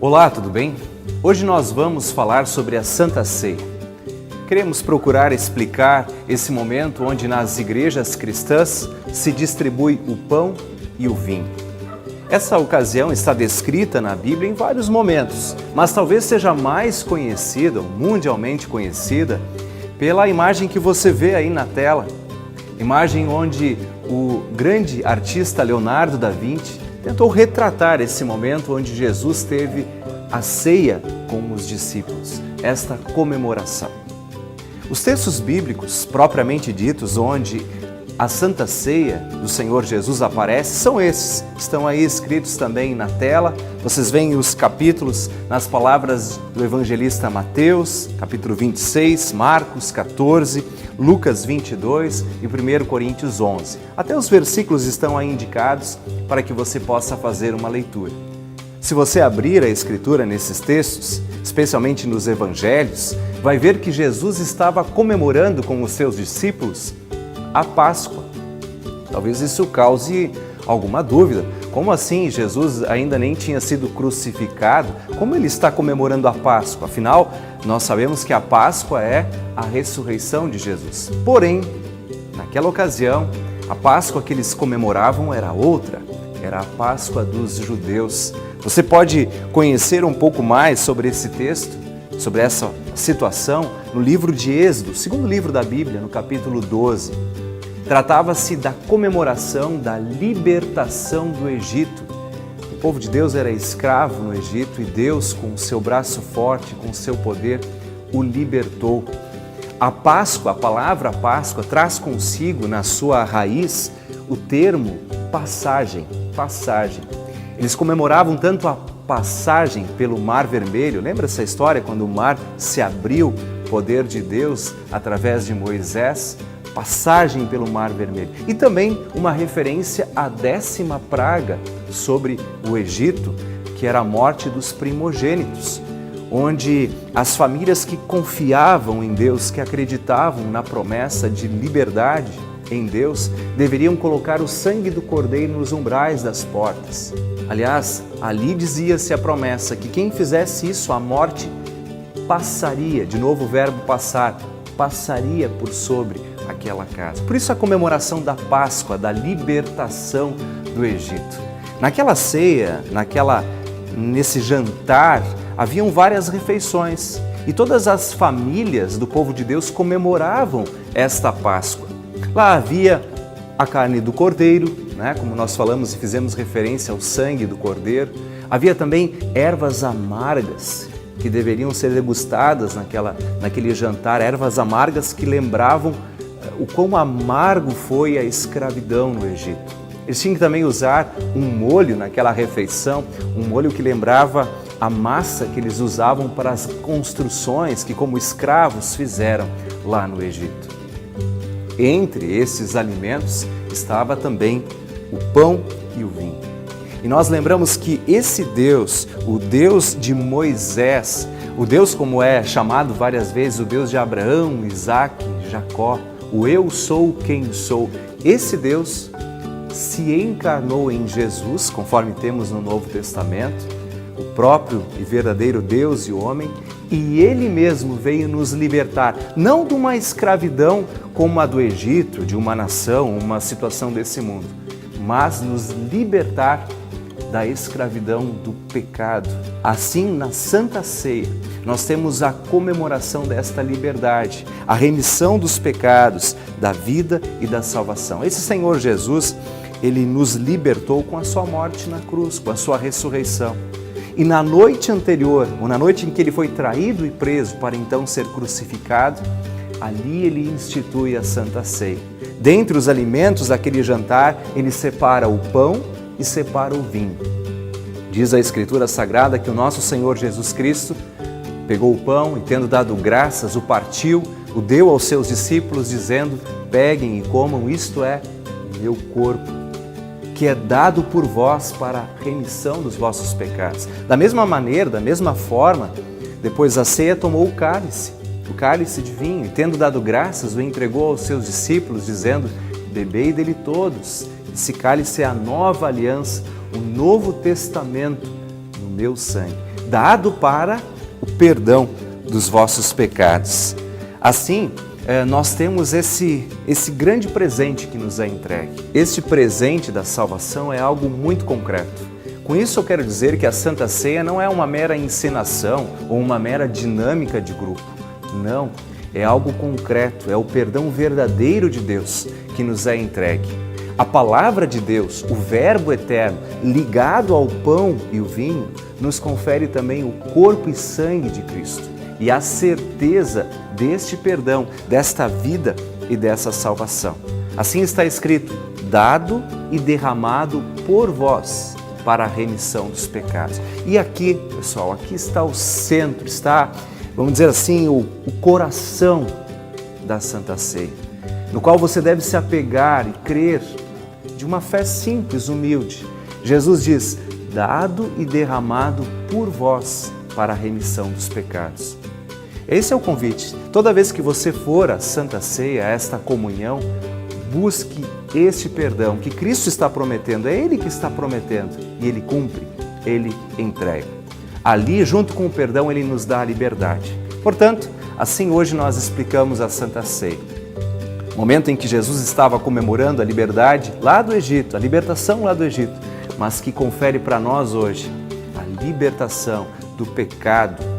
Olá, tudo bem? Hoje nós vamos falar sobre a Santa Ceia. Queremos procurar explicar esse momento onde nas igrejas cristãs se distribui o pão e o vinho. Essa ocasião está descrita na Bíblia em vários momentos, mas talvez seja mais conhecida, mundialmente conhecida, pela imagem que você vê aí na tela. Imagem onde o grande artista Leonardo da Vinci tentou retratar esse momento onde Jesus teve a ceia com os discípulos, esta comemoração. Os textos bíblicos, propriamente ditos, onde a Santa Ceia do Senhor Jesus aparece, são esses. Estão aí escritos também na tela. Vocês veem os capítulos nas palavras do evangelista Mateus, capítulo 26, Marcos 14, Lucas 22 e 1 Coríntios 11. Até os versículos estão aí indicados para que você possa fazer uma leitura. Se você abrir a Escritura nesses textos, especialmente nos Evangelhos, vai ver que Jesus estava comemorando com os seus discípulos a Páscoa. Talvez isso cause alguma dúvida. Como assim? Jesus ainda nem tinha sido crucificado? Como ele está comemorando a Páscoa? Afinal, nós sabemos que a Páscoa é a ressurreição de Jesus. Porém, naquela ocasião, a Páscoa que eles comemoravam era outra. Era a Páscoa dos judeus. Você pode conhecer um pouco mais sobre esse texto, sobre essa situação, no livro de Êxodo, segundo livro da Bíblia, no capítulo 12. Tratava-se da comemoração da libertação do Egito. O povo de Deus era escravo no Egito e Deus, com o seu braço forte, com o seu poder, o libertou. A Páscoa, a palavra Páscoa, traz consigo na sua raiz o termo passagem. Eles comemoravam tanto a passagem pelo Mar Vermelho. Lembra essa história quando o mar se abriu, poder de Deus através de Moisés? Passagem pelo Mar Vermelho. E também uma referência à 10ª praga sobre o Egito, que era a morte dos primogênitos, onde as famílias que confiavam em Deus, que acreditavam na promessa de liberdade em Deus, deveriam colocar o sangue do cordeiro nos umbrais das portas. Aliás, ali dizia-se a promessa que quem fizesse isso, a morte passaria, de novo o verbo passar, passaria por sobre aquela casa. Por isso a comemoração da Páscoa, da libertação do Egito. Naquela ceia, nesse jantar, haviam várias refeições e todas as famílias do povo de Deus comemoravam esta Páscoa. Lá havia a carne do cordeiro, como nós falamos e fizemos referência ao sangue do cordeiro. Havia também ervas amargas que deveriam ser degustadas naquele jantar, ervas amargas que lembravam o quão amargo foi a escravidão no Egito. Eles tinham que também usar um molho naquela refeição, um molho que lembrava a massa que eles usavam para as construções que como escravos fizeram lá no Egito. Entre esses alimentos estava também o pão e o vinho. E nós lembramos que esse Deus, o Deus de Moisés, o Deus como é chamado várias vezes, o Deus de Abraão, Isaque, Jacó, o eu sou quem sou, esse Deus se encarnou em Jesus, conforme temos no Novo Testamento, o próprio e verdadeiro Deus e homem, e Ele mesmo veio nos libertar, não de uma escravidão como a do Egito, de uma nação, uma situação desse mundo, mas nos libertar da escravidão do pecado. Assim, na Santa Ceia, nós temos a comemoração desta liberdade, a remissão dos pecados, da vida e da salvação. Esse Senhor Jesus, Ele nos libertou com a sua morte na cruz, com a sua ressurreição. E na noite anterior, ou na noite em que Ele foi traído e preso para então ser crucificado, ali Ele institui a Santa Ceia. Dentre os alimentos daquele jantar, Ele separa o pão e separa o vinho. Diz a Escritura Sagrada que o nosso Senhor Jesus Cristo pegou o pão e, tendo dado graças, o partiu, o deu aos seus discípulos, dizendo: peguem e comam, isto é meu corpo, que é dado por vós para a remissão dos vossos pecados. Da mesma maneira, da mesma forma, depois da ceia tomou o cálice de vinho, e tendo dado graças, o entregou aos seus discípulos, dizendo: bebei dele todos, esse cálice é a nova aliança, o novo testamento no meu sangue. dado para o perdão dos vossos pecados. Assim, nós temos esse grande presente que nos é entregue. Este presente da salvação é algo muito concreto. Com isso eu quero dizer que a Santa Ceia não é uma mera encenação ou uma mera dinâmica de grupo. Não, é algo concreto, é o perdão verdadeiro de Deus que nos é entregue. A palavra de Deus, o Verbo eterno, ligado ao pão e o vinho, nos confere também o corpo e sangue de Cristo e a certeza deste perdão, desta vida e dessa salvação. Assim está escrito: dado e derramado por vós para a remissão dos pecados. E aqui, pessoal, aqui está o centro, está, vamos dizer assim, o coração da Santa Ceia, no qual você deve se apegar e crer de uma fé simples, humilde. Jesus diz: dado e derramado por vós para a remissão dos pecados. Esse é o convite. Toda vez que você for à Santa Ceia, a esta comunhão, busque este perdão que Cristo está prometendo. É Ele que está prometendo e Ele cumpre, Ele entrega. Ali, junto com o perdão, Ele nos dá a liberdade. Portanto, assim hoje nós explicamos a Santa Ceia. Momento em que Jesus estava comemorando a liberdade lá do Egito, a libertação lá do Egito, mas que confere para nós hoje a libertação do pecado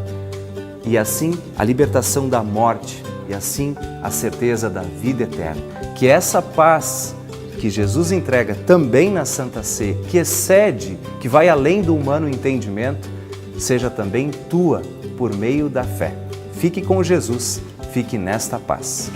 e assim a libertação da morte e assim a certeza da vida eterna. Que essa paz que Jesus entrega também na Santa Ceia, que excede, que vai além do humano entendimento, seja também tua por meio da fé. Fique com Jesus, fique nesta paz.